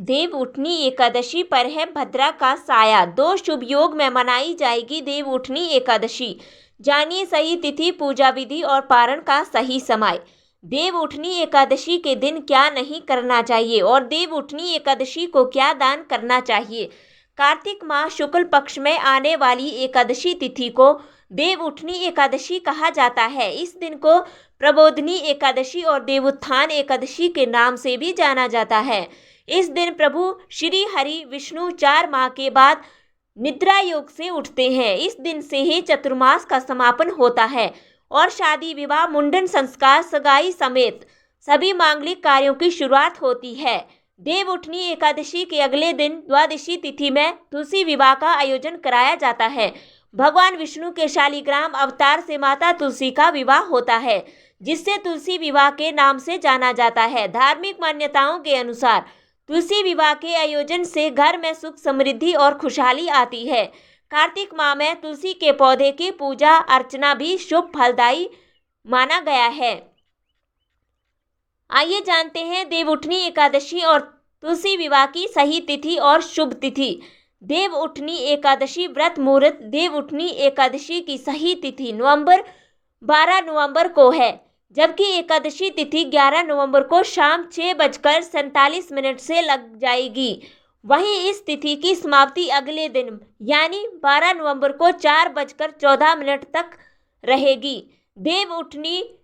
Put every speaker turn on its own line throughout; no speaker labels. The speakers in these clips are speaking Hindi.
देव उठनी एकादशी पर है भद्रा का साया। 2 शुभ योग में मनाई जाएगी देव उठनी एकादशी। जानिए सही तिथि, पूजा विधि और पारण का सही समय। देव उठनी एकादशी के दिन क्या नहीं करना चाहिए और देव उठनी एकादशी को क्या दान करना चाहिए। कार्तिक माह शुक्ल पक्ष में आने वाली एकादशी तिथि को देव उठनी एकादशी कहा जाता है। इस दिन को प्रबोधनी एकादशी और देवोत्थान एकादशी के नाम से भी जाना जाता है। इस दिन प्रभु श्री हरि विष्णु 4 माह के बाद निद्रा योग से उठते हैं। इस दिन से ही चतुर्मास का समापन होता है और शादी विवाह मुंडन संस्कार सगाई समेत सभी मांगलिक कार्यों की शुरुआत होती है। देव उठनी एकादशी के अगले दिन द्वादशी तिथि में तुलसी विवाह का आयोजन कराया जाता है। भगवान विष्णु के शालिग्राम अवतार से माता तुलसी का विवाह होता है, जिससे तुलसी विवाह के नाम से जाना जाता है। धार्मिक मान्यताओं के अनुसार तुलसी विवाह के आयोजन से घर में सुख समृद्धि और खुशहाली आती है। कार्तिक माह में तुलसी के पौधे की पूजा अर्चना भी शुभ फलदायी माना गया है। आइए जानते हैं देव उठनी एकादशी और तुलसी विवाह की सही तिथि और शुभ तिथि। देव उठनी एकादशी व्रत मुहूर्त। देव उठनी एकादशी की सही तिथि 12 नवंबर को है, जबकि एकादशी तिथि 11 नवंबर को शाम 6:47 से लग जाएगी। वहीं इस तिथि की समाप्ति अगले दिन यानी 12 नवंबर को 4:14 तक रहेगी। देव उठनी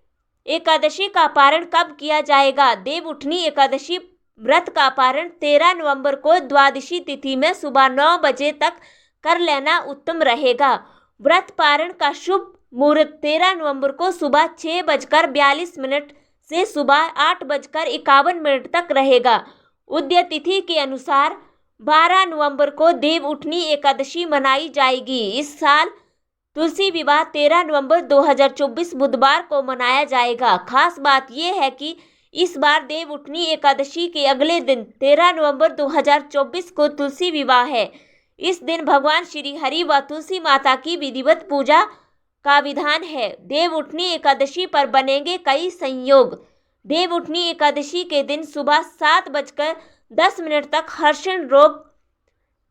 एकादशी का पारण कब किया जाएगा। देव उठनी एकादशी व्रत का पारण 13 नवंबर को द्वादशी तिथि में सुबह 9 बजे तक कर लेना उत्तम रहेगा। व्रत पारण का शुभ मुहूर्त 13 नवंबर को सुबह 6:42 से सुबह 8:51 तक रहेगा। उदय तिथि के अनुसार 12 नवंबर को देव उठनी एकादशी मनाई जाएगी। इस साल तुलसी विवाह 13 नवंबर 2024 बुधवार को मनाया जाएगा। खास बात यह है कि इस बार देव उठनी एकादशी के अगले दिन 13 नवंबर 2024 को तुलसी विवाह है। इस दिन भगवान श्री हरि व तुलसी माता की विधिवत पूजा का विधान है। देव उठनी एकादशी पर बनेंगे कई संयोग। देव उठनी एकादशी के दिन सुबह 7:10 तक हर्षण रोग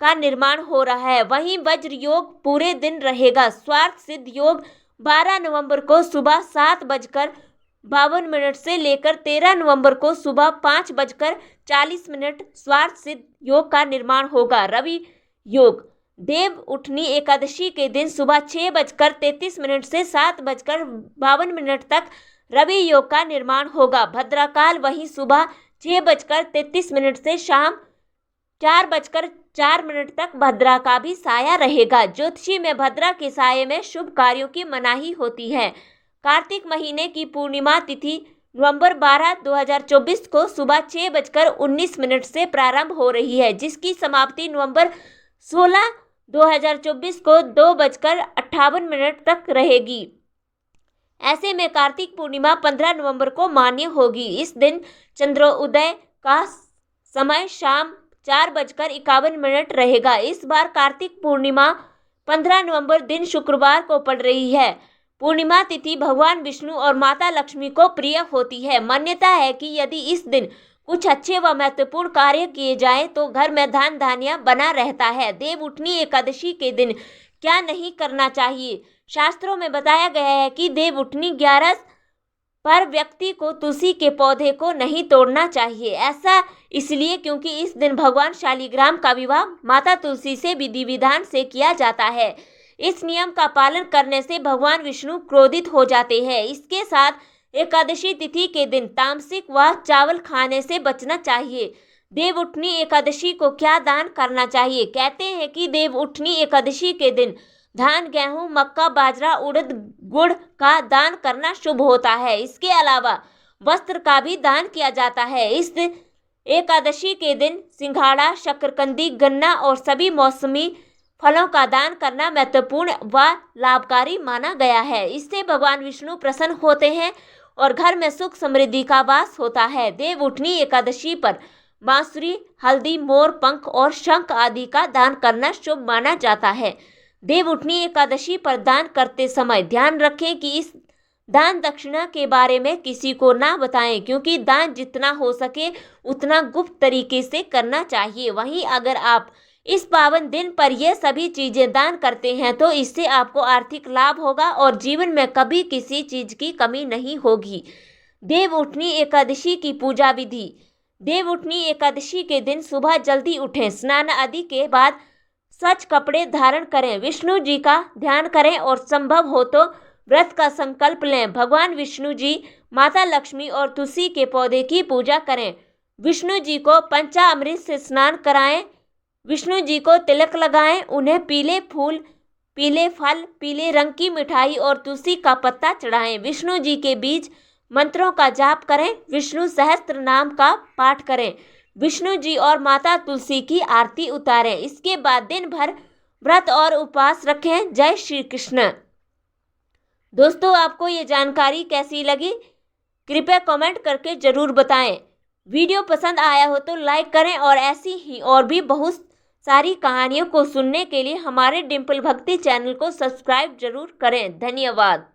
का निर्माण हो रहा है। वहीं वज्र योग पूरे दिन रहेगा। स्वार्थ सिद्ध योग 12 नवंबर को सुबह 7:52 से लेकर 13 नवंबर को सुबह 5:40 स्वार्थ सिद्ध योग का निर्माण होगा। रवि योग देव उठनी एकादशी के दिन सुबह 6:33 से 7:52 तक रवि योग का निर्माण होगा। भद्राकाल वहीं सुबह 6:33 से शाम 4:04 तक भद्रा का भी साया रहेगा। ज्योतिषी में भद्रा के साये में शुभ कार्यों की मनाही होती है। कार्तिक महीने की पूर्णिमा तिथि नवंबर 12, 2024 को सुबह 6:19 से प्रारंभ हो रही है, जिसकी समाप्ति नवंबर 16, 2024 को 2:58 तक रहेगी। ऐसे में कार्तिक पूर्णिमा 15 नवंबर को मान्य होगी। इस दिन चंद्रोदय का समय शाम 4:51 रहेगा। इस बार कार्तिक पूर्णिमा 15 नवंबर दिन शुक्रवार को पड़ रही है। पूर्णिमा तिथि भगवान विष्णु और माता लक्ष्मी को प्रिय होती है। मान्यता है कि यदि इस दिन कुछ अच्छे व महत्वपूर्ण कार्य किए जाएं तो घर में धन धान्य बना रहता है। देव उठनी एकादशी के दिन क्या नहीं करना चाहिए। शास्त्रों में बताया गया है कि देव उठनी 11 पर व्यक्ति को तुलसी के पौधे को नहीं तोड़ना चाहिए। ऐसा इसलिए क्योंकि इस दिन भगवान शालिग्राम का विवाह माता तुलसी से विधि विधान से किया जाता है। इस नियम का पालन करने से भगवान विष्णु क्रोधित हो जाते हैं। इसके साथ एकादशी तिथि के दिन तामसिक व चावल खाने से बचना चाहिए। देव उठनी एकादशी को क्या दान करना चाहिए। कहते हैं कि देव उठनी एकादशी के दिन धान, गेहूं, मक्का, बाजरा, उड़द, गुड़ का दान करना शुभ होता है। इसके अलावा वस्त्र का भी दान किया जाता है। इस एकादशी के दिन सिंघाड़ा, शकरकंदी, गन्ना और सभी मौसमी फलों का दान करना महत्वपूर्ण व लाभकारी माना गया है। इससे भगवान विष्णु प्रसन्न होते हैं और घर में सुख समृद्धि का वास होता है। देव उठनी एकादशी पर बांसुरी, हल्दी, मोर पंख और शंख आदि का दान करना शुभ माना जाता है। देव उठनी एकादशी पर दान करते समय ध्यान रखें कि इस दान दक्षिणा के बारे में किसी को ना बताएं, क्योंकि दान जितना हो सके उतना गुप्त तरीके से करना चाहिए। वहीं अगर आप इस पावन दिन पर यह सभी चीजें दान करते हैं तो इससे आपको आर्थिक लाभ होगा और जीवन में कभी किसी चीज की कमी नहीं होगी। देवउठनी एकादशी की पूजा विधि। देवउठनी एकादशी के दिन सुबह जल्दी उठें, स्नान आदि के बाद स्वच्छ कपड़े धारण करें, विष्णु जी का ध्यान करें और संभव हो तो व्रत का संकल्प लें। भगवान विष्णु जी, माता लक्ष्मी और तुलसी के पौधे की पूजा करें। विष्णु जी को पंचामृत से स्नान कराएं, विष्णु जी को तिलक लगाएं, उन्हें पीले फूल, पीले फल, पीले रंग की मिठाई और तुलसी का पत्ता चढ़ाएं। विष्णु जी के बीज मंत्रों का जाप करें, विष्णु सहस्त्र नाम का पाठ करें, विष्णु जी और माता तुलसी की आरती उतारें। इसके बाद दिन भर व्रत और उपवास रखें। जय श्री कृष्ण। दोस्तों, आपको ये जानकारी कैसी लगी कृपया कमेंट करके जरूर बताएं। वीडियो पसंद आया हो तो लाइक करें और ऐसी ही और भी बहुत सारी कहानियों को सुनने के लिए हमारे डिम्पल भक्ति चैनल को सब्सक्राइब जरूर करें। धन्यवाद।